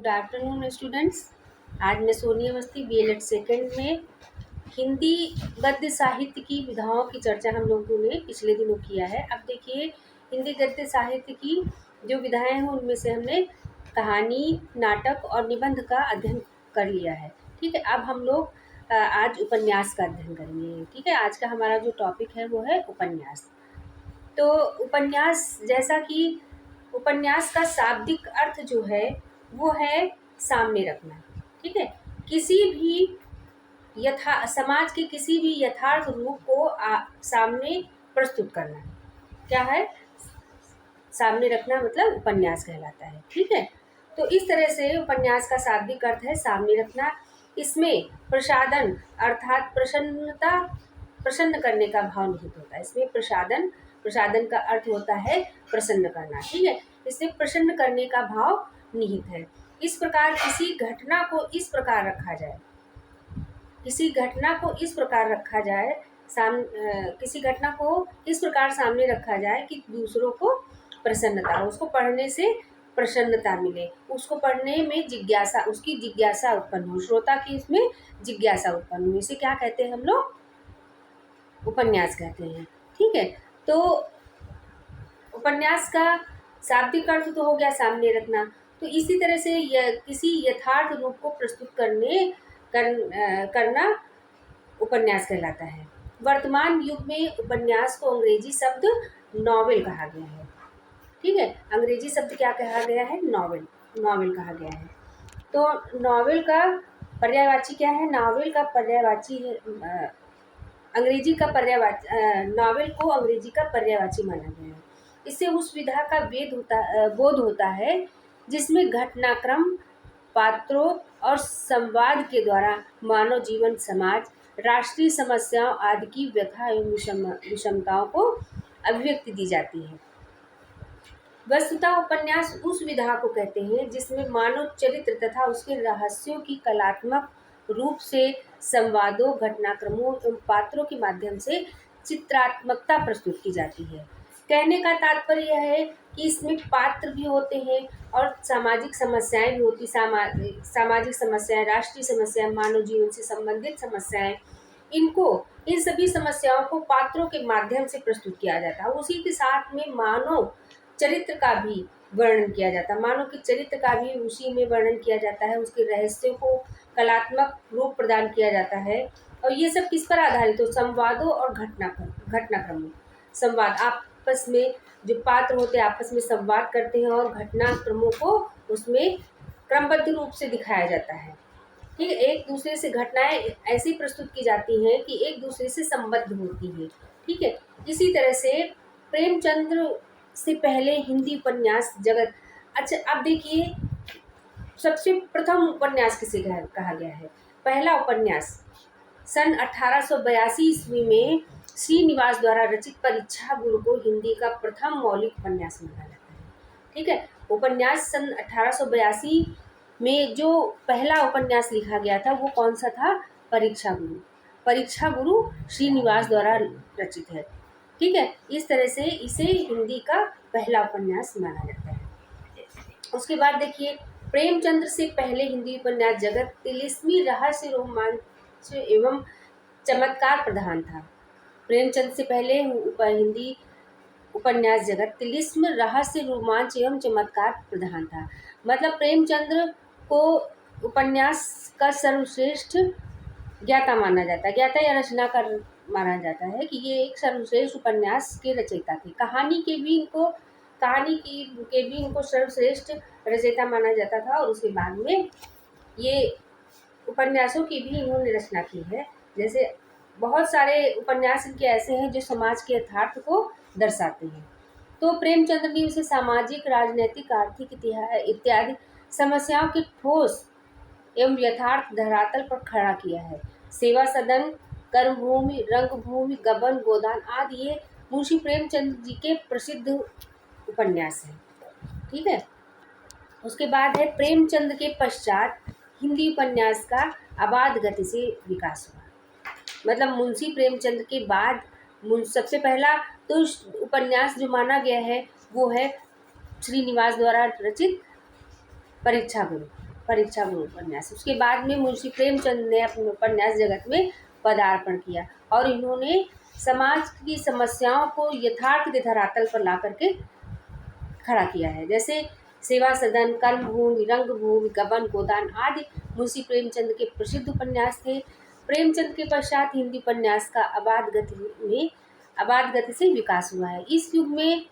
Good afternoon students. आज मैं Soni Awasthi B.El.Ed second में हिंदी गद्य साहित्य की विधाओं की चर्चा हम लोगों ने पिछले दिनों किया है। अब देखिए, हिंदी गद्य साहित्य की जो विधाएं हैं उनमें से हमने कहानी, नाटक और निबंध का अध्ययन कर लिया है। ठीक है, अब हम लोग आज उपन्यास का अध्ययन करेंगे। ठीक है, आज का हमारा जो टॉपिक है वो है उपन्यास। तो उपन्यास, जैसा कि उपन्यास का शाब्दिक अर्थ जो है वो है सामने रखना। ठीक है, किसी भी समाज के किसी भी यथार्थ रूप को सामने प्रस्तुत करना क्या है, सामने रखना मतलब उपन्यास कहलाता है। ठीक है, तो इस तरह से उपन्यास का शाब्दिक अर्थ है सामने रखना। इसमें प्रसादन अर्थात प्रसन्न करने का भाव निहित होता है। इसमें प्रसादन का अर्थ होता है प्रसन्न करना। ठीक है, इसमें प्रसन्न करने का भाव निहित है। इस प्रकार किसी घटना को इस प्रकार रखा जाए, किसी घटना को इस प्रकार सामने रखा जाए कि दूसरों को प्रसन्नता हो, उसको पढ़ने से प्रसन्नता मिले, उसको पढ़ने में जिज्ञासा, उसकी जिज्ञासा उत्पन्न हो, श्रोता की इसमें जिज्ञासा उत्पन्न हो। इसे क्या कहते हैं हम लोग? उपन्यास कहते हैं। ठीक है, तो उपन्यास का शाब्दिक अर्थ तो हो गया सामने रखना। तो इसी तरह से किसी यथार्थ रूप को प्रस्तुत करना उपन्यास कहलाता है। वर्तमान युग में उपन्यास को अंग्रेजी शब्द नॉवेल कहा गया है। ठीक है, अंग्रेजी शब्द क्या कहा गया है? नॉवेल कहा गया है। तो नॉवेल का पर्यायवाची क्या है? नॉवेल का पर्यायवाची है नॉवेल को अंग्रेजी का पर्यायवाची माना गया है। इससे उस विधा का बोध होता है जिसमें घटनाक्रम, पात्रों और संवाद के द्वारा मानव जीवन, समाज, राष्ट्रीय समस्याओं आदि की व्यथा एवं विषमताओं को अभिव्यक्ति दी जाती है। वस्तुतः उपन्यास उस विधा को कहते हैं जिसमें मानव चरित्र तथा उसके रहस्यों की कलात्मक रूप से संवादों, घटनाक्रमों एवं पात्रों के माध्यम से चित्रात्मकता प्रस्तुत की जाती है। कहने का तात्पर्य यह है कि इसमें पात्र भी होते हैं और सामाजिक समस्याएं भी होती। सामाजिक समस्याएं, राष्ट्रीय समस्याएं, मानव जीवन से संबंधित समस्याएं, इन सभी समस्याओं को पात्रों के माध्यम से प्रस्तुत किया जाता है। उसी के साथ में मानव चरित्र का भी वर्णन किया जाता है। मानव के चरित्र का भी उसी में वर्णन किया जाता है, उसके रहस्यों को कलात्मक रूप प्रदान किया जाता है। और ये सब किस पर आधारित हो? संवादों और घटनाक्रमों। संवाद, आपस में जो पात्र होते हैं आपस में संवाद करते हैं और घटनाक्रमों को उसमें क्रमबद्ध रूप से दिखाया जाता है। ठीक है, एक दूसरे से घटनाएं ऐसी प्रस्तुत की जाती हैं कि एक दूसरे से संबद्ध होती है। ठीक है, इसी तरह से प्रेमचंद्र से पहले हिंदी उपन्यास जगत। अच्छा, अब देखिए, सबसे प्रथम उपन्यास किसे कहा गया है? पहला उपन्यास सन 1882 ईस्वी में श्रीनिवास द्वारा रचित परीक्षा गुरु को हिंदी का प्रथम मौलिक उपन्यास माना जाता है। ठीक है, उपन्यास सन 1882 में जो पहला उपन्यास लिखा गया था वो कौन सा था? परीक्षा गुरु श्रीनिवास द्वारा रचित है। ठीक है, इस तरह से इसे हिंदी का पहला उपन्यास माना जाता है। उसके बाद देखिए, प्रेमचंद्र से पहले हिंदी उपन्यास जगत तिलिस्मी, रहस्य, रोमांच एवं चमत्कार प्रधान था। प्रेमचंद्र से पहले हिंदी उपन्यास जगत तिलिस्म, रहस्य, रोमांच एवं चमत्कार प्रधान था। मतलब प्रेमचंद्र को उपन्यास का सर्वश्रेष्ठ ज्ञाता माना जाता है, ज्ञाता या रचनाकार माना जाता है कि ये एक सर्वश्रेष्ठ उपन्यास के रचयिता थे। कहानी के भी इनको सर्वश्रेष्ठ रचयिता माना जाता था। और उसके बाद में ये उपन्यासों की भी इन्होंने रचना की है। जैसे बहुत सारे उपन्यास इनके ऐसे हैं जो समाज के यथार्थ को दर्शाते हैं। तो प्रेमचंद्र ने उसे सामाजिक, राजनैतिक, आर्थिक इत्यादि समस्याओं के ठोस एवं यथार्थ धरातल पर खड़ा किया है। सेवा सदन, कर्मभूमि, रंगभूमि, गबन, गोदान आदि ये मुंशी प्रेमचंद्र जी के प्रसिद्ध उपन्यास हैं। ठीक है, उसके बाद है प्रेमचंद्र के पश्चात हिंदी उपन्यास का अबाध गति से विकास हुआ। मतलब मुंशी प्रेमचंद्र के बाद सबसे पहला तो उपन्यास जो माना गया है वो है श्रीनिवास द्वारा रचित परीक्षा गुरु। परीक्षा में उपन्यास। उसके बाद में मुंशी प्रेमचंद ने अपने उपन्यास जगत में पदार्पण किया और इन्होंने समाज की समस्याओं को यथार्थ के धरातल पर ला करके खड़ा किया है। जैसे सेवा सदन, कर्मभूमि, रंगभूमि, गबन, गोदान आदि मुंशी प्रेमचंद के प्रसिद्ध उपन्यास थे। प्रेमचंद के पश्चात हिंदी उपन्यास का अबाध गति से विकास हुआ है। इस युग में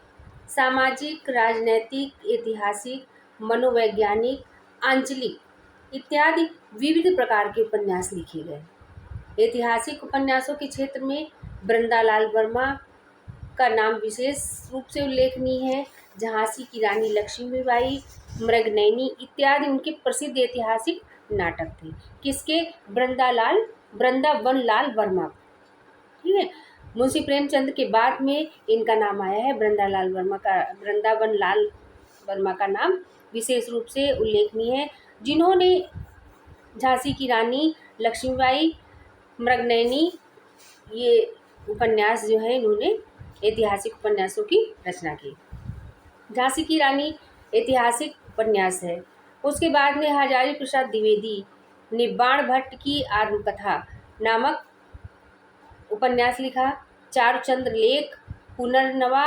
सामाजिक, राजनैतिक, ऐतिहासिक, मनोवैज्ञानिक, आंचलिक इत्यादि विविध प्रकार के उपन्यास लिखे गए। ऐतिहासिक उपन्यासों के क्षेत्र में वृंदालाल वर्मा का नाम विशेष रूप से उल्लेखनीय है। झांसी की रानी लक्ष्मीबाई, मृगनयनी इत्यादि उनके प्रसिद्ध ऐतिहासिक नाटक थे। किसके? वृंदावन लाल वर्मा। ठीक है। मुंशी प्रेमचंद के बाद में इनका नाम आया है वृंदावन लाल वर्मा का नाम विशेष रूप से उल्लेखनीय है, जिन्होंने झांसी की रानी लक्ष्मीबाई, मृगनयनी ये उपन्यास जो है इन्होंने ऐतिहासिक उपन्यासों की रचना की। झांसी की रानी ऐतिहासिक उपन्यास है। उसके बाद में हजारी प्रसाद द्विवेदी ने बाण भट्ट की आत्मकथा नामक उपन्यास लिखा। चारुचंद्र लेख, पुनर्नवा।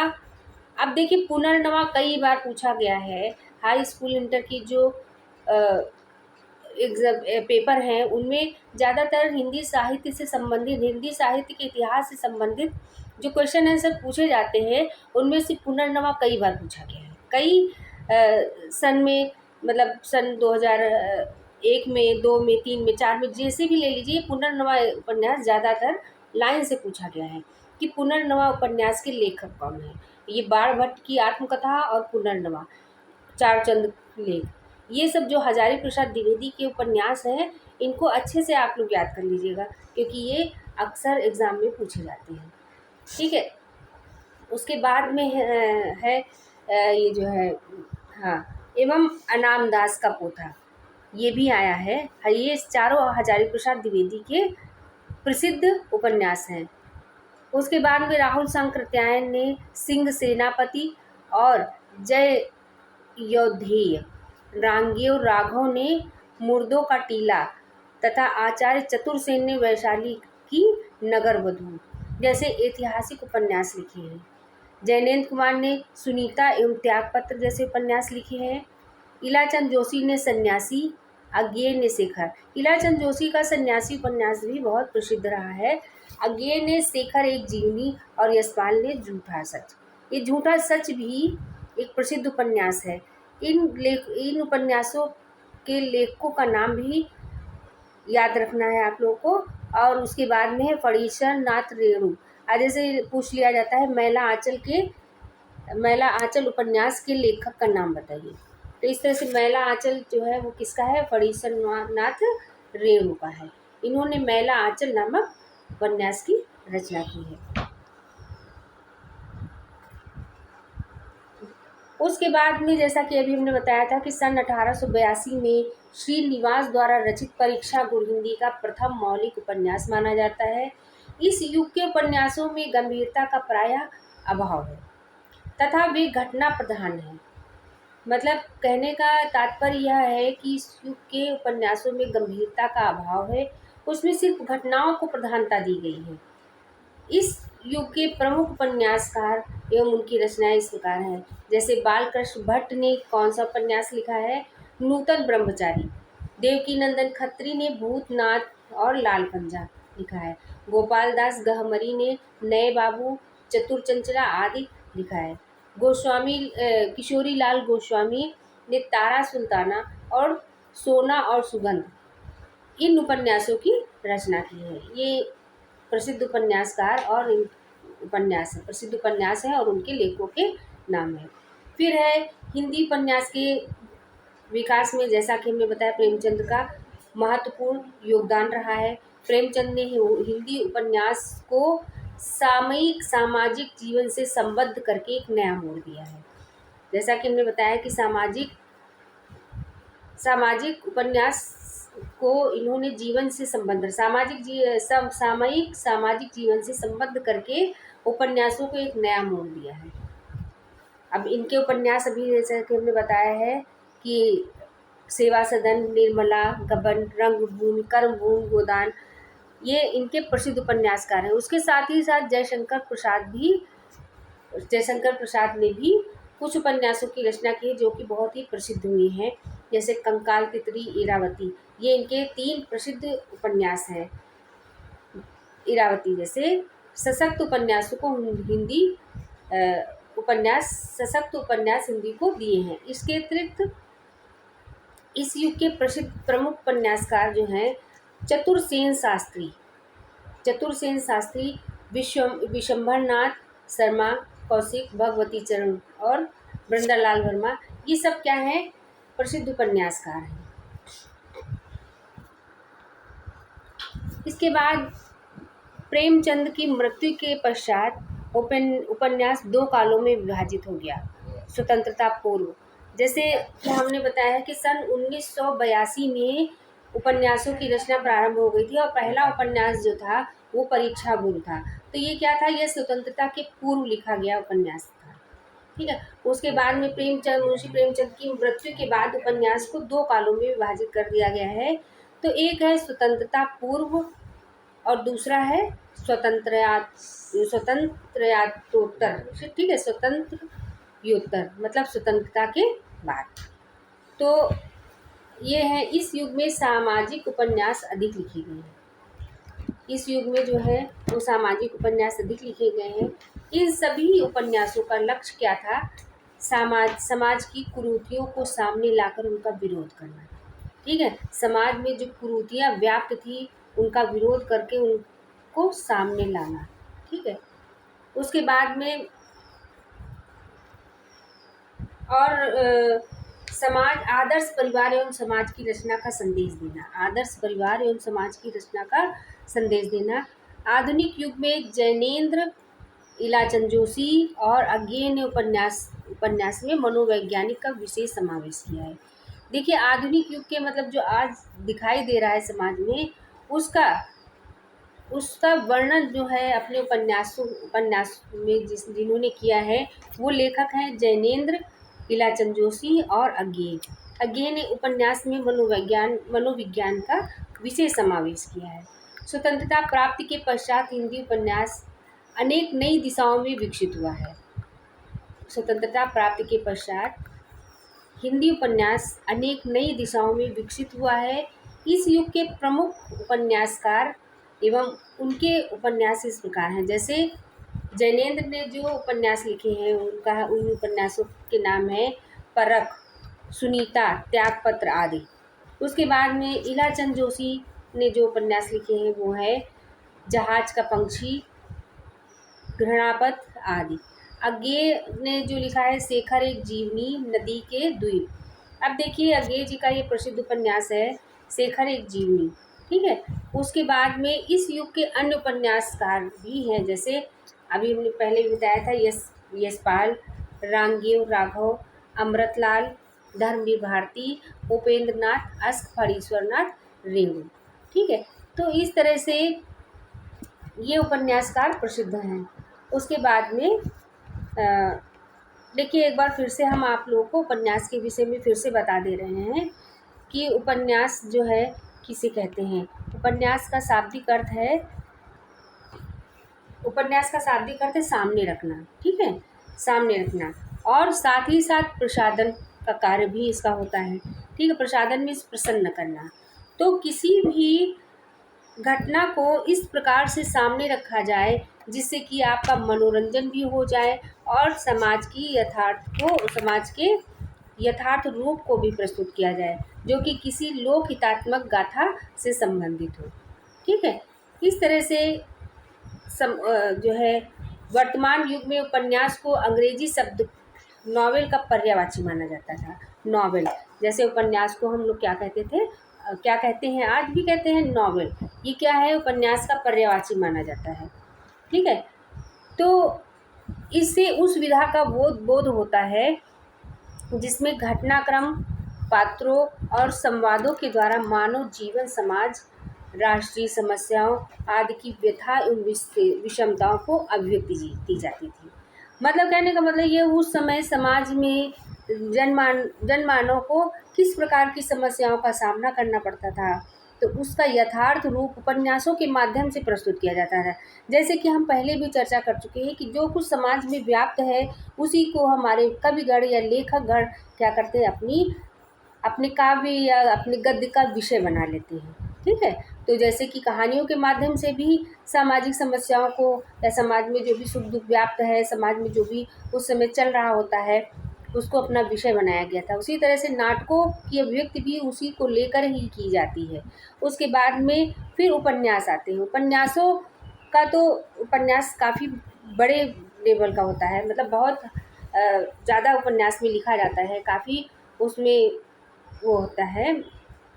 अब देखिए, पुनर्नवा कई बार पूछा गया है। हाई स्कूल इंटर की जो एग्जाम पेपर हैं उनमें ज़्यादातर हिंदी साहित्य से संबंधित, हिंदी साहित्य के इतिहास से संबंधित जो क्वेश्चन आंसर पूछे जाते हैं उनमें से पुनर्नवा कई बार पूछा गया है। कई सन में, मतलब सन 2001 में, 2 में, 3 में, 4 में, जैसे भी ले लीजिए, पुनर्नवा उपन्यास ज़्यादातर लाइन से पूछा गया है कि पुनर्नवा उपन्यास के लेखक कौन है। ये बाण भट्ट की आत्मकथा और पुनर्नवा, चारुचंद्र लेख, ये सब जो हजारी प्रसाद द्विवेदी के उपन्यास हैं इनको अच्छे से आप लोग याद कर लीजिएगा, क्योंकि ये अक्सर एग्ज़ाम में पूछे जाते हैं। ठीक है। उसके बाद में है ये जो है, हाँ, एवं अनाम दास का पोथा, ये भी आया है। ये चारों हजारी प्रसाद द्विवेदी के प्रसिद्ध उपन्यास हैं। उसके बाद में राहुल सांकृत्यायन ने सिंह सेनापति और जय योद्धेय, रांगेय राघव ने मुर्दों का टीला तथा आचार्य चतुरसेन ने वैशाली की नगरवधू जैसे ऐतिहासिक उपन्यास लिखे हैं। जैनेन्द्र कुमार ने सुनीता एवं त्यागपत्र जैसे उपन्यास लिखे हैं। इलाचंद जोशी ने सन्यासी, अज्ञेय ने शेखर। इलाचंद जोशी का सन्यासी उपन्यास भी बहुत प्रसिद्ध रहा है। अज्ञेय ने शेखर एक जीवनी और यशपाल ने झूठा सच। ये झूठा सच भी एक प्रसिद्ध उपन्यास है। इन उपन्यासों के लेखकों का नाम भी याद रखना है आप लोगों को। और उसके बाद में है फणीश्वर नाथ रेणु। जैसे पूछ लिया जाता है मैला आंचल उपन्यास के लेखक का नाम बताइए, तो इस तरह से मैला आंचल जो है वो किसका है? फणीश्वर नाथ रेणु का है। इन्होंने मैला आंचल नामक उपन्यास की रचना की है। उसके बाद में जैसा कि अभी हमने बताया था कि सन 1882 में श्रीनिवास द्वारा रचित परीक्षा गुरु हिंदी का प्रथम मौलिक उपन्यास माना जाता है। इस युग के उपन्यासों में गंभीरता का प्रायः अभाव है तथा वे घटना प्रधान हैं। मतलब कहने का तात्पर्य यह है कि इस युग के उपन्यासों में गंभीरता का अभाव है, उसमें सिर्फ घटनाओं को प्रधानता दी गई है। इस युग के प्रमुख उपन्यासकार एवं उनकी रचनाएं इस प्रकार हैं। जैसे बालकृष्ण भट्ट ने कौन सा उपन्यास लिखा है? नूतन ब्रह्मचारी। देवकीनंदन खत्री ने भूतनाथ और लाल पंजा लिखा है। गोपाल दास गहमरी ने नए बाबू, चतुर चंचला आदि लिखा है। किशोरी लाल गोस्वामी ने तारा सुल्ताना और सोना और सुगंध इन उपन्यासों की रचना की है। ये प्रसिद्ध उपन्यासकार और प्रसिद्ध उपन्यास है और उनके लेखकों के नाम है। फिर है हिंदी उपन्यास के विकास में, जैसा कि हमने बताया, प्रेमचंद का महत्वपूर्ण योगदान रहा है। प्रेमचंद ने हिंदी उपन्यास को सामयिक सामाजिक जीवन से संबद्ध करके एक नया मोड़ दिया है। जैसा कि हमने बताया कि सामाजिक उपन्यास को इन्होंने जीवन से संबंध सामयिक सामाजिक जीवन से संबद्ध करके उपन्यासों को एक नया मोड़ दिया है। अब इनके उपन्यास अभी जैसा कि हमने बताया है कि सेवा सदन, निर्मला, गबन, रंगभूमि, कर्मभूमि, गोदान, ये इनके प्रसिद्ध उपन्यासकार हैं। उसके साथ ही साथ जयशंकर प्रसाद ने भी कुछ उपन्यासों की रचना की है जो कि बहुत ही प्रसिद्ध हुई हैं, जैसे कंकाल, तितली, इरावती। ये इनके 3 प्रसिद्ध उपन्यास हैं। इरावती जैसे सशक्त उपन्यासों को हिंदी सशक्त उपन्यास हिंदी को दिए हैं। इसके अतिरिक्त इस युग के प्रसिद्ध प्रमुख उपन्यासकार जो हैं चतुरसेन शास्त्री, विशंभर नाथ शर्मा, कौशिक, भगवती चरण और वृंदालाल वर्मा, ये सब क्या हैं, प्रसिद्ध उपन्यासकार हैं। इसके बाद प्रेमचंद की मृत्यु के पश्चात उपन्यास 2 कालों में विभाजित हो गया। स्वतंत्रता पूर्व, जैसे हमने बताया है कि सन 1982 में उपन्यासों की रचना प्रारंभ हो गई थी और पहला उपन्यास जो था वो परीक्षा गुरु था। तो ये क्या था, ये स्वतंत्रता के पूर्व लिखा गया उपन्यास था। ठीक है। उसके बाद में मुंशी प्रेमचंद की मृत्यु के बाद उपन्यास को 2 कालों में विभाजित कर दिया गया है। तो एक है स्वतंत्रता पूर्व और दूसरा है स्वतंत्रयात्तोत्तर। ठीक है, स्वतंत्रयोत्तर मतलब स्वतंत्रता के बाद। तो ये है, इस युग में सामाजिक उपन्यास अधिक लिखे गए हैं। इस युग में जो है वो सामाजिक उपन्यास अधिक लिखे गए हैं। इन सभी उपन्यासों का लक्ष्य क्या था, समाज की कुरीतियों को सामने लाकर उनका विरोध करना। ठीक है, समाज में जो कुरीतियाँ व्याप्त थी उनका विरोध करके उनको सामने लाना। ठीक है। उसके बाद में और समाज, आदर्श परिवार एवं समाज की रचना का संदेश देना। आदर्श परिवार एवं समाज की रचना का संदेश देना। आधुनिक युग में जैनेन्द्र, इलाचंद जोशी और अज्ञेय ने उपन्यास में मनोवैज्ञानिक का विशेष समावेश किया है। देखिए, आधुनिक युग के मतलब जो आज दिखाई दे रहा है समाज में, उसका वर्णन जो है अपने उपन्यास में जिन्होंने किया है वो लेखक हैं जैनेन्द्र, इलाचंद जोशी और अज्ञेय ने उपन्यास में मनोविज्ञान का विशेष समावेश किया है। स्वतंत्रता प्राप्ति के पश्चात हिंदी उपन्यास अनेक नई दिशाओं में विकसित हुआ है। स्वतंत्रता प्राप्ति के पश्चात हिंदी उपन्यास अनेक नई दिशाओं में विकसित हुआ है। इस युग के प्रमुख उपन्यासकार एवं उनके उपन्यास इस प्रकार हैं, जैसे जैनेन्द्र ने जो उपन्यास लिखे हैं उन उपन्यासों के नाम है परख, सुनीता, त्यागपत्र आदि। उसके बाद में इलाचंद जोशी ने जो उपन्यास लिखे हैं वो है जहाज का पंछी, घृणापथ आदि। अज्ञेय ने जो लिखा है शेखर एक जीवनी, नदी के द्वीप। अब देखिए, अज्ञेय जी का ये प्रसिद्ध उपन्यास है शेखर एक जीवनी। ठीक है। उसके बाद में इस युग के अन्य उपन्यासकार भी हैं, जैसे अभी हमने पहले भी बताया था यशपाल, रांगेय राघव, अमृतलाल, धर्मवीर भारती, उपेंद्र नाथ, अस्क, फणीश्वर नाथ रेणु। ठीक है। तो इस तरह से ये उपन्यासकार प्रसिद्ध हैं। उसके बाद में देखिए, एक बार फिर से हम आप लोगों को उपन्यास के विषय में फिर से बता दे रहे हैं कि उपन्यास जो है किसे कहते हैं। उपन्यास का शाब्दिक अर्थ है सामने रखना। ठीक है, सामने रखना। और साथ ही साथ प्रसाधन का कार्य भी इसका होता है। ठीक है, प्रसाधन में प्रसन्न करना। तो किसी भी घटना को इस प्रकार से सामने रखा जाए जिससे कि आपका मनोरंजन भी हो जाए और समाज के यथार्थ रूप को भी प्रस्तुत किया जाए, जो कि किसी लोक हितात्मक गाथा से संबंधित हो। ठीक है। इस तरह से जो है वर्तमान युग में उपन्यास को अंग्रेजी शब्द नॉवेल का पर्यायवाची माना जाता था। नॉवेल, जैसे उपन्यास को हम लोग क्या कहते हैं, आज भी कहते हैं नॉवेल। ये क्या है, उपन्यास का पर्यायवाची माना जाता है। ठीक है। तो इससे उस विधा का बोध होता है जिसमें घटनाक्रम, पात्रों और संवादों के द्वारा मानव जीवन, समाज, राष्ट्रीय समस्याओं आदि की व्यथा एवं विषमताओं को अभिव्यक्ति दी जाती थी। मतलब कहने का मतलब ये, उस समय समाज में जनमानव को किस प्रकार की समस्याओं का सामना करना पड़ता था, तो उसका यथार्थ रूप उपन्यासों के माध्यम से प्रस्तुत किया जाता है। जैसे कि हम पहले भी चर्चा कर चुके हैं कि जो कुछ समाज में व्याप्त है उसी को हमारे कविगण या लेखकगण क्या करते हैं, अपने काव्य या अपने गद्य का विषय बना लेते हैं। ठीक है, तो जैसे कि कहानियों के माध्यम से भी सामाजिक समस्याओं को या समाज में जो भी सुख दुख व्याप्त है, समाज में जो भी उस समय चल रहा होता है उसको अपना विषय बनाया गया था। उसी तरह से नाटकों की अभिव्यक्ति भी उसी को लेकर ही की जाती है। उसके बाद में फिर उपन्यास आते हैं। उपन्यासों का तो उपन्यास काफ़ी बड़े लेवल का होता है, मतलब बहुत ज़्यादा उपन्यास में लिखा जाता है, काफ़ी उसमें वो होता है,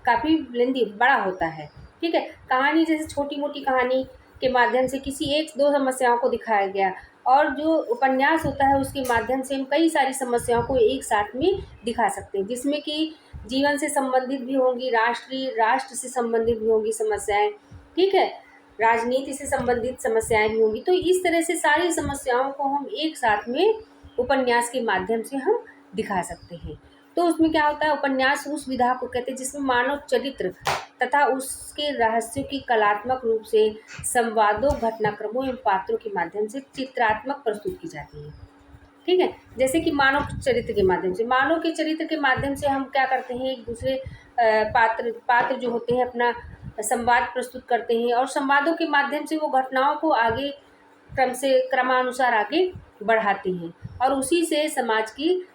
काफ़ी लेंदी बड़ा होता है। ठीक है, कहानी जैसे छोटी मोटी कहानी के माध्यम से किसी एक दो समस्याओं को दिखाया गया, और जो उपन्यास होता है उसके माध्यम से हम कई सारी समस्याओं को एक साथ में दिखा सकते हैं, जिसमें कि जीवन से संबंधित भी होंगी, राष्ट्र से संबंधित भी होंगी समस्याएं। ठीक है, राजनीति से संबंधित समस्याएं भी होंगी। तो इस तरह से सारी समस्याओं को हम एक साथ में उपन्यास के माध्यम से हम दिखा सकते हैं। तो उसमें क्या होता है, उपन्यास उस विधा को कहते हैं जिसमें मानव चरित्र तथा उसके रहस्यों की कलात्मक रूप से संवादों, घटनाक्रमों एवं पात्रों के माध्यम से चित्रात्मक प्रस्तुत की जाती है। ठीक है, जैसे कि मानव चरित्र के माध्यम से, मानव के चरित्र के माध्यम से हम क्या करते हैं, एक दूसरे पात्र जो होते हैं अपना संवाद प्रस्तुत करते हैं, और संवादों के माध्यम से वो घटनाओं को आगे क्रमानुसार आगे बढ़ाते हैं, और उसी से समाज की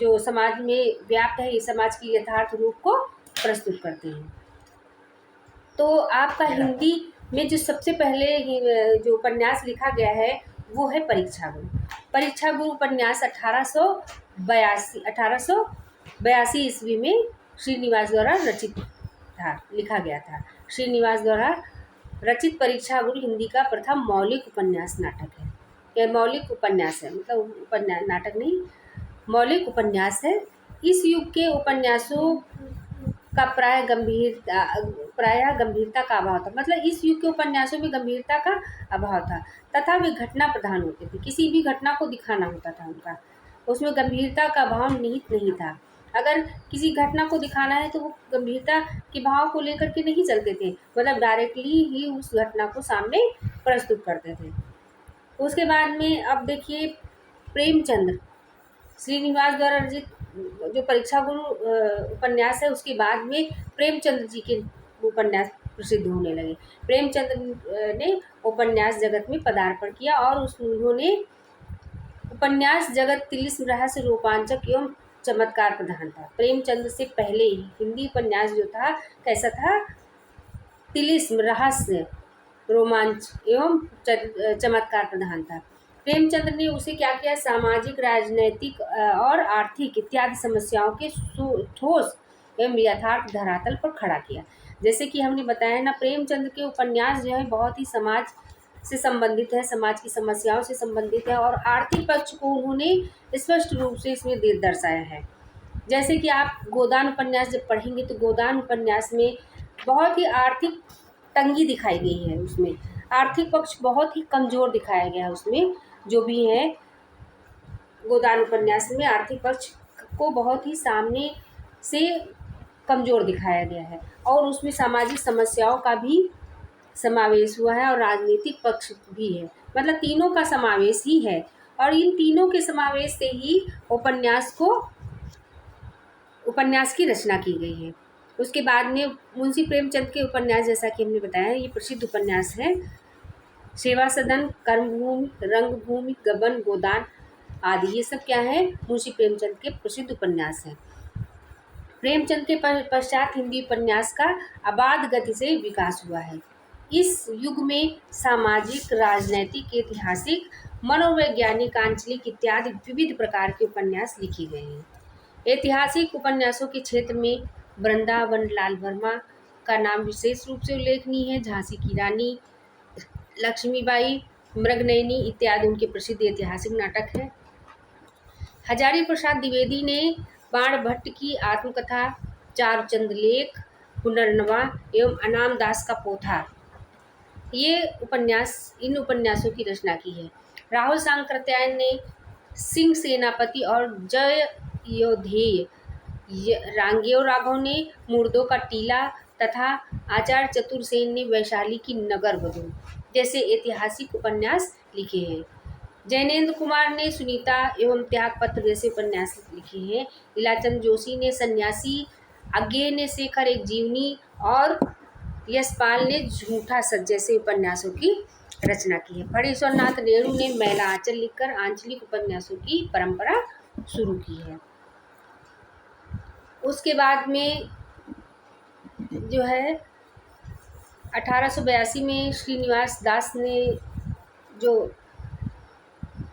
जो समाज में व्याप्त है, समाज की यथार्थ रूप को प्रस्तुत करते हैं। तो आपका हिंदी में जो सबसे पहले जो उपन्यास लिखा गया है वो है परीक्षा गुरु। परीक्षा गुरु उपन्यास 1882 ईस्वी में श्रीनिवास द्वारा रचित था, लिखा गया था। श्रीनिवास द्वारा रचित परीक्षा गुरु हिंदी का प्रथम मौलिक उपन्यास नाटक है। यह मौलिक उपन्यास है, मतलब उपन्यास नाटक नहीं, मौलिक उपन्यास है। इस युग के उपन्यासों का प्राय गंभीरता का अभाव था, मतलब इस युग के उपन्यासों में गंभीरता का अभाव था, तथा वे घटना प्रधान होते थे। किसी भी घटना को दिखाना होता था उनका, उसमें गंभीरता का भाव निहित नहीं था। अगर किसी घटना को दिखाना है तो वो गंभीरता के भाव को लेकर के नहीं चलते थे, मतलब डायरेक्टली ही उस घटना को सामने प्रस्तुत करते थे। उसके बाद में अब देखिए प्रेमचंद्र, श्रीनिवास द्वारा रचित जो परीक्षा गुरु उपन्यास है, उसके बाद में प्रेमचंद्र जी के उपन्यास प्रसिद्ध होने लगे। प्रेमचंद्र ने उपन्यास जगत में पदार्पण किया, और उन्होंने उपन्यास जगत तिलिस्म, रहस्य, रोमांचक एवं चमत्कार प्रधान था। प्रेमचंद्र से पहले ही हिंदी उपन्यास जो था कैसा था, तिलिस्म, रहस्य, रोमांच एवं चमत्कार प्रधान था। प्रेमचंद्र ने उसे क्या किया, सामाजिक, राजनैतिक और आर्थिक इत्यादि समस्याओं के ठोस एवं यथार्थ धरातल पर खड़ा किया। जैसे कि हमने बताया ना, प्रेमचंद्र के उपन्यास जो है बहुत ही समाज से संबंधित है, समाज की समस्याओं से संबंधित है, और आर्थिक पक्ष को उन्होंने स्पष्ट रूप से इसमें दर्शाया है। जैसे कि आप गोदान उपन्यास जब पढ़ेंगे तो गोदान उपन्यास में बहुत ही आर्थिक तंगी दिखाई गई है, उसमें आर्थिक पक्ष बहुत ही कमज़ोर दिखाया गया है। उसमें जो भी है गोदान उपन्यास में आर्थिक पक्ष को बहुत ही सामने से कमज़ोर दिखाया गया है, और उसमें सामाजिक समस्याओं का भी समावेश हुआ है, और राजनीतिक पक्ष भी है, मतलब तीनों का समावेश ही है, और इन तीनों के समावेश से ही उपन्यास की रचना की गई है। उसके बाद में मुंशी प्रेमचंद के उपन्यास, जैसा कि हमने बताया, ये प्रसिद्ध उपन्यास है। सेवा सदन, कर्मभूमि, रंगभूमि, गबन, गोदान आदि, ये सब क्या है, मुंशी प्रेमचंद के प्रसिद्ध उपन्यास हैं। प्रेमचंद के पश्चात हिंदी उपन्यास का अबाध गति से विकास हुआ है। इस युग में सामाजिक, राजनैतिक, ऐतिहासिक, मनोवैज्ञानिक, आंचलिक इत्यादि विविध प्रकार के उपन्यास लिखे गए हैं। ऐतिहासिक उपन्यासों के क्षेत्र में वृंदावन लाल वर्मा का नाम विशेष रूप से उल्लेखनीय है। झांसी की रानी, लक्ष्मीबाई, मृगनयनी इत्यादि उनके प्रसिद्ध ऐतिहासिक नाटक हैं। हजारी प्रसाद द्विवेदी ने बाण भट्ट की आत्मकथा, चारुचंद लेख, पुनर्नवा एवं अनाम दास का पोथा, इन उपन्यासों की रचना की है। राहुल सांकृत्यायन ने सिंह सेनापति और जय योधेय, रांगेय राघव ने मुर्दों का टीला तथा आचार्य चतुर्सेन ने वैशाली की नगर वधू जैसे ऐतिहासिक उपन्यास लिखे हैं। जैनेन्द्र कुमार ने सुनीता एवं त्यागपत्र जैसे उपन्यास लिखे हैं। इलाचंद जोशी ने सन्यासी, अज्ञेय ने शेखर एक जीवनी और यशपाल ने झूठा सच जैसे उपन्यासों की रचना की है। फणीश्वर नाथ रेणु ने मैला आंचल लिखकर आंचलिक उपन्यासों की परंपरा शुरू की है। उसके बाद में जो है 1882 में श्रीनिवास दास ने जो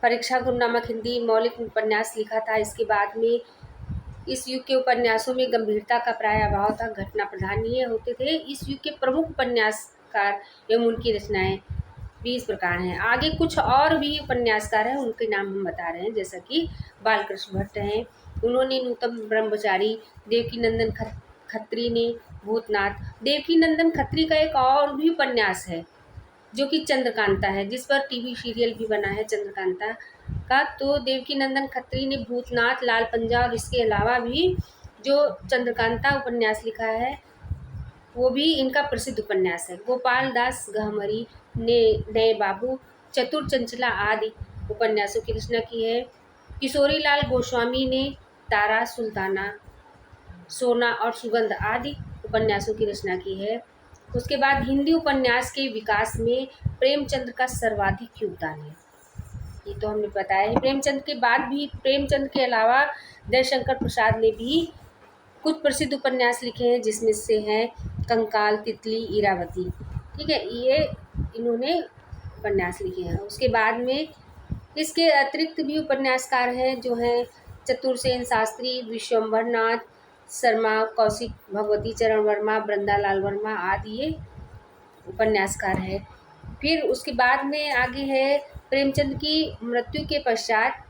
परीक्षा गुरु नामक हिंदी मौलिक उपन्यास लिखा था। इसके बाद में इस युग के उपन्यासों में गंभीरता का प्राय अभाव था, घटना प्रधान ये होते थे। इस युग के प्रमुख उपन्यासकार एवं उनकी रचनाएं भी इस प्रकार हैं। आगे कुछ और भी उपन्यासकार हैं, उनके नाम हम बता रहे हैं, जैसा कि बालकृष्ण भट्ट हैं, उन्होंने नूतन ब्रह्मचारी, देवकीनंदन खत्री ने भूतनाथ। देवकीनंदन खत्री का एक और भी उपन्यास है जो कि चंद्रकांता है, जिस पर टीवी सीरियल भी बना है चंद्रकांता का। तो देवकीनंदन खत्री ने भूतनाथ, लाल पंजा और इसके अलावा भी जो चंद्रकांता उपन्यास लिखा है वो भी इनका प्रसिद्ध उपन्यास है। गोपाल दास गहमरी ने नए बाबू, चतुर चंचला आदि उपन्यासों की रचना की है। किशोरी लाल गोस्वामी ने तारा, सुल्ताना, सोना और सुगंध आदि उपन्यासों की रचना की है। उसके बाद हिंदी उपन्यास के विकास में प्रेमचंद का सर्वाधिक योगदान है, ये तो हमने बताया है। प्रेमचंद के बाद भी, प्रेमचंद के अलावा जयशंकर प्रसाद ने भी कुछ प्रसिद्ध उपन्यास लिखे हैं, जिसमें से हैं कंकाल, तितली, इरावती। ठीक है, ये इन्होंने उपन्यास लिखे हैं। उसके बाद में इसके अतिरिक्त भी उपन्यासकार हैं जो हैं चतुर्सेन शास्त्री, विश्वम्भर नाथ शर्मा, कौशिक भगवती चरण वर्मा, बृंदालाल वर्मा आदि ये उपन्यासकार हैं। फिर उसके बाद में आगे है प्रेमचंद की मृत्यु के पश्चात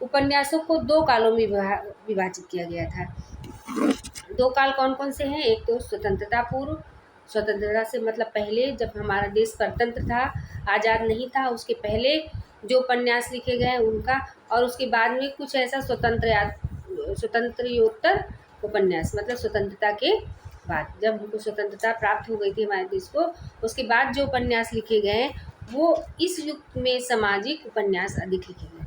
उपन्यासों को दो कालों में विभाजित किया गया था। दो काल कौन कौन से हैं? एक तो स्वतंत्रता पूर्व, स्वतंत्रता से मतलब पहले, जब हमारा देश स्वतंत्र था, आज़ाद नहीं था, उसके पहले जो उपन्यास लिखे गए उनका, और उसके बाद में कुछ ऐसा स्वतंत्रोत्तर उपन्यास, मतलब स्वतंत्रता के बाद, जब हमको स्वतंत्रता प्राप्त हो गई थी हमारे देश को, उसके बाद जो उपन्यास लिखे गए वो इस युग में सामाजिक उपन्यास अधिक लिखे गए।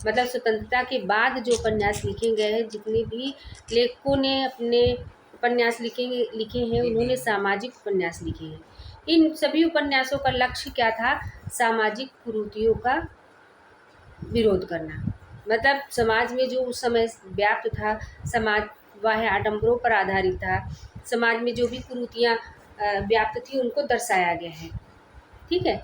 मतलब स्वतंत्रता के बाद जो उपन्यास लिखे गए हैं, जितने भी लेखकों ने अपने उपन्यास लिखे हैं, उन्होंने सामाजिक उपन्यास लिखे हैं। इन सभी उपन्यासों का लक्ष्य क्या था? सामाजिक कुरीतियों का विरोध करना। मतलब समाज में जो उस समय व्याप्त था, समाज वह आडंबरों पर आधारित था, समाज में जो भी कुरीतियाँ व्याप्त थी उनको दर्शाया गया है। ठीक है,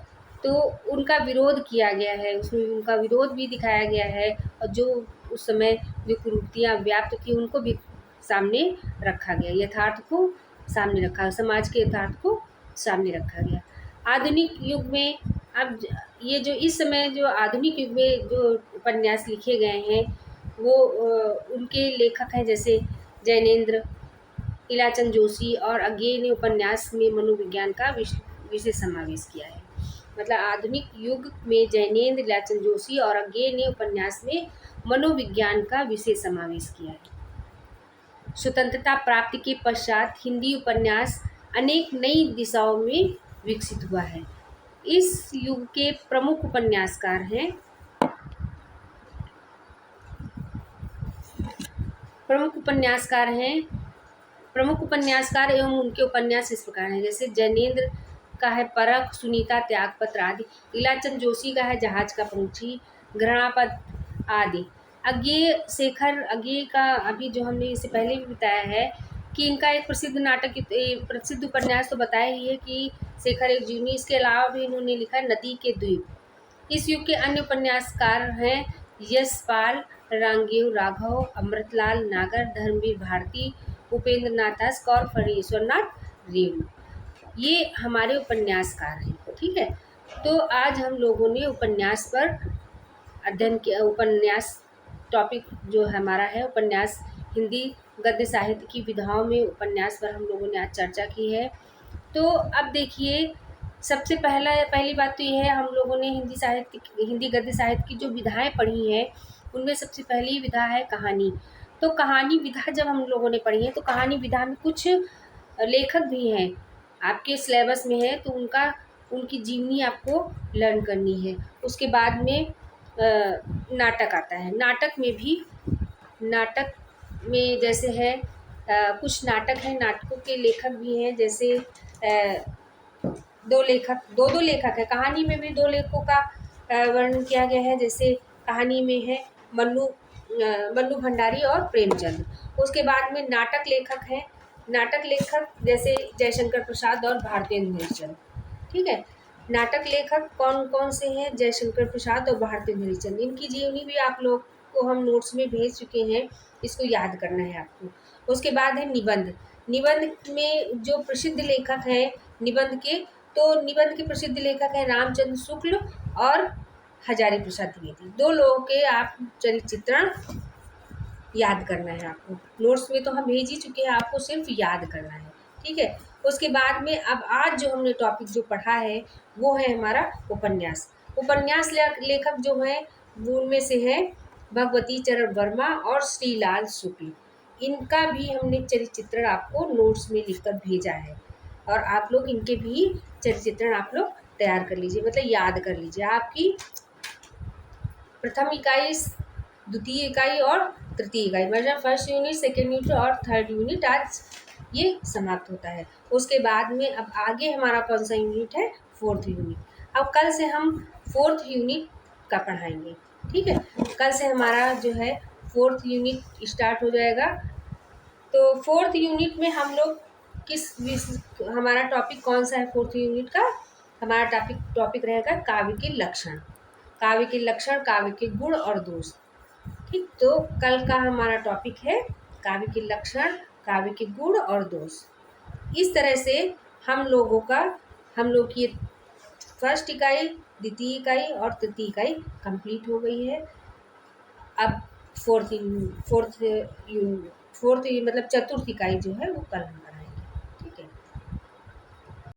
तो उनका विरोध किया गया है, उसमें उनका विरोध भी दिखाया गया है, और जो उस समय जो कुरीतियाँ व्याप्त थी उनको भी सामने रखा गया, यथार्थ को सामने रखा, समाज के यथार्थ को सामने रखा गया। आधुनिक युग में अब ये जो इस समय जो आधुनिक युग में जो उपन्यास लिखे गए हैं वो उनके लेखक हैं जैसे जैनेन्द्र, इलाचंद जोशी और अज्ञेय ने उपन्यास में मनोविज्ञान का विशेष समावेश किया है। मतलब आधुनिक युग में जैनेन्द्र, इलाचंद जोशी और अज्ञेय ने उपन्यास में मनोविज्ञान का विशेष समावेश किया है। स्वतंत्रता प्राप्ति के पश्चात हिंदी उपन्यास अनेक नई दिशाओं में विकसित हुआ है। इस युग के प्रमुख उपन्यासकार हैं प्रमुख उपन्यासकार एवं उनके उपन्यास इस प्रकार हैं। जैसे जैनेन्द्र का है परख, सुनीता, त्यागपत्र आदि। इलाचंद जोशी का है जहाज का पंछी, घृणापद आदि। अज्ञेय, शेखर अज्ञेय का अभी जो हमने इससे पहले भी बताया है कि इनका एक प्रसिद्ध उपन्यास तो बताया ही है कि शेखर एक जीवनी। इसके अलावा भी इन्होंने लिखा है नदी के द्वीप। इस युग के अन्य उपन्यासकार हैं यशपाल, रांगेय राघव, अमृतलाल नागर, धर्मवीर भारती, उपेंद्र नाथ दास और फणीश्वर नाथ रेणु। ये हमारे उपन्यासकार हैं। ठीक है, तो आज हम लोगों ने उपन्यास पर अध्ययन किया। उपन्यास टॉपिक जो हमारा है उपन्यास, हिंदी गद्य साहित्य की विधाओं में उपन्यास पर हम लोगों ने आज चर्चा की है। तो अब देखिए, सबसे पहली बात तो ये है, हम लोगों ने हिंदी गद्य साहित्य की जो विधाएं पढ़ी हैं उनमें सबसे पहली विधा है कहानी। तो कहानी विधा जब हम लोगों ने पढ़ी है, तो कहानी विधा में कुछ लेखक भी हैं आपके सिलेबस में है, तो उनकी जीवनी आपको लर्न करनी है। उसके बाद में नाटक आता है। नाटक में जैसे है कुछ नाटक हैं, नाटकों के लेखक भी हैं, जैसे दो लेखक है। कहानी में भी दो लेखकों का वर्णन किया गया है। जैसे कहानी में है मन्नू भंडारी और प्रेमचंद। उसके बाद में नाटक लेखक हैं, नाटक लेखक जैसे जयशंकर प्रसाद और भारतेंदु हरिश्चंद्र। ठीक है, नाटक लेखक कौन कौन से हैं? जयशंकर प्रसाद और भारतेंदु हरिश्चंद्र। इनकी जीवनी भी आप लोग को हम नोट्स में भेज चुके हैं, इसको याद करना है आपको। उसके बाद है निबंध। निबंध में जो प्रसिद्ध लेखक हैं निबंध के, तो निबंध के प्रसिद्ध लेखक हैं रामचंद्र शुक्ल और हजारी प्रसाद द्विवेदी। दो लोगों के आप चरित्र चित्रण याद करना है आपको। नोट्स में तो हम भेज ही चुके हैं, आपको सिर्फ याद करना है। ठीक है, उसके बाद में अब आज जो हमने टॉपिक जो पढ़ा है वो है हमारा उपन्यास। उपन्यास लेखक जो हैं वो उनमें से है भगवती चरण वर्मा और श्रीलाल शुक्ल। इनका भी हमने चरित्र चित्रण आपको नोट्स में लिखकर भेजा है, और आप लोग इनके भी चरित्र चित्रण आप लोग तैयार कर लीजिए, मतलब याद कर लीजिए। आपकी प्रथम इकाई, द्वितीय इकाई और तृतीय इकाई, मतलब फर्स्ट यूनिट, सेकेंड यूनिट और थर्ड यूनिट आज ये समाप्त होता है। उसके बाद में अब आगे हमारा कौन सा यूनिट है? Fourth unit. अब कल से हम फोर्थ यूनिट का पढ़ाएंगे। ठीक है, कल से हमारा जो है फोर्थ यूनिट स्टार्ट हो जाएगा। तो फोर्थ यूनिट में हम लोग हमारा टॉपिक कौन सा है फोर्थ यूनिट का? हमारा टॉपिक रहेगा काव्य के लक्षण। काव्य के लक्षण, काव्य के गुण और दोष। ठीक, तो कल का हमारा टॉपिक है काव्य के लक्षण, काव्य के गुण और दोष। इस तरह से हम लोग की फर्स्ट इकाई, द्वितीय इकाई और तृतीय इकाई कंप्लीट हो गई है। अब फोर्थ मतलब चतुर्थ इकाई जो है वो कल